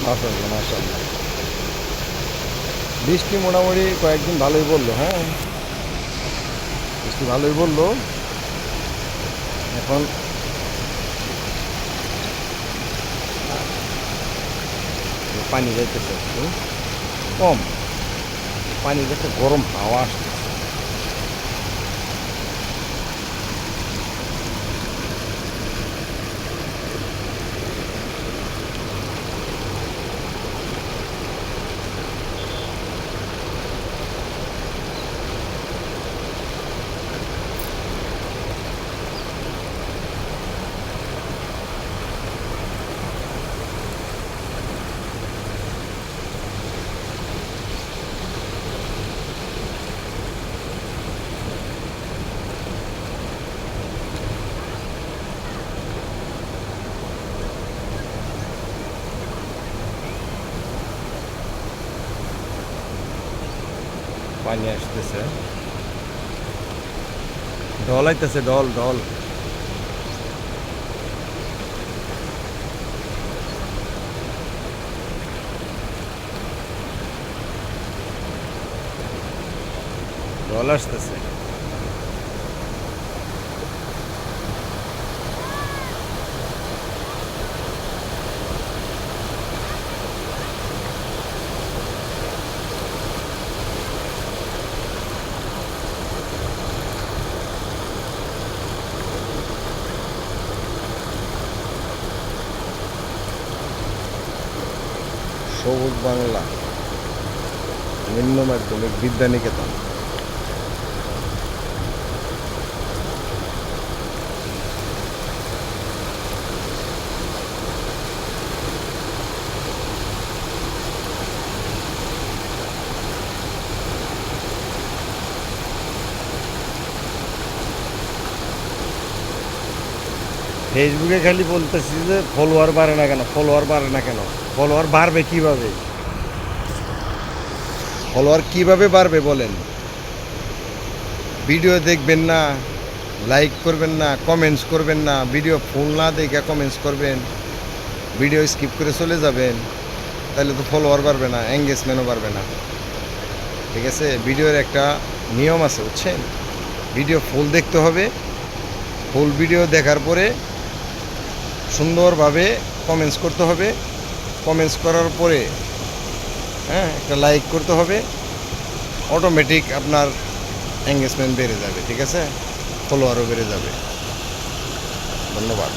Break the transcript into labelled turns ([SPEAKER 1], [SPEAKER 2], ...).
[SPEAKER 1] মাশাআল্লাহ মাশাআল্লাহ। বৃষ্টি মোটামুটি কয়েকদিন ভালোই বললো, হ্যাঁ বৃষ্টি ভালোই বললো। এখন পানি যাইতেছে একটু কম, পানি যাচ্ছে, গরম হাওয়া আসছে। পানি আসতেছে, ঢল আইতেছে, ঢল ঢল। ঢল আসতেছে। সবুজ বাংলা নিম্ন মাধ্যমিক বিদ্যানিকেতন। ফেসবুকে খালি বলতেছি যে ফলোয়ার বাড়ে না কেন, ফলোয়ার বাড়ে না কেন। ফলোয়ার বাড়বে কিভাবে? ফলোয়ার কিভাবে বাড়বে বলেন? ভিডিও দেখবেন না, লাইক করবেন না, কমেন্টস করবেন না, ভিডিও ফুল না দেখে কমেন্টস করবেন, ভিডিও স্কিপ করে চলে যাবেন, তাহলে তো ফলোয়ার বাড়বে না, এঙ্গেজমেন্টও বাড়বে না। ঠিক আছে, ভিডিওর একটা নিয়ম আছে বুঝছেন, ভিডিও ফুল দেখতে হবে, ফুল ভিডিও দেখার পরে সুন্দরভাবে কমেন্টস করতে হবে, কমেন্টস করার পরে হ্যাঁ একটা লাইক করতে হবে, অটোমেটিক আপনার এঙ্গেজমেন্ট বেড়ে যাবে। ঠিক আছে, ফলোয়ারও বেড়ে যাবে। ধন্যবাদ।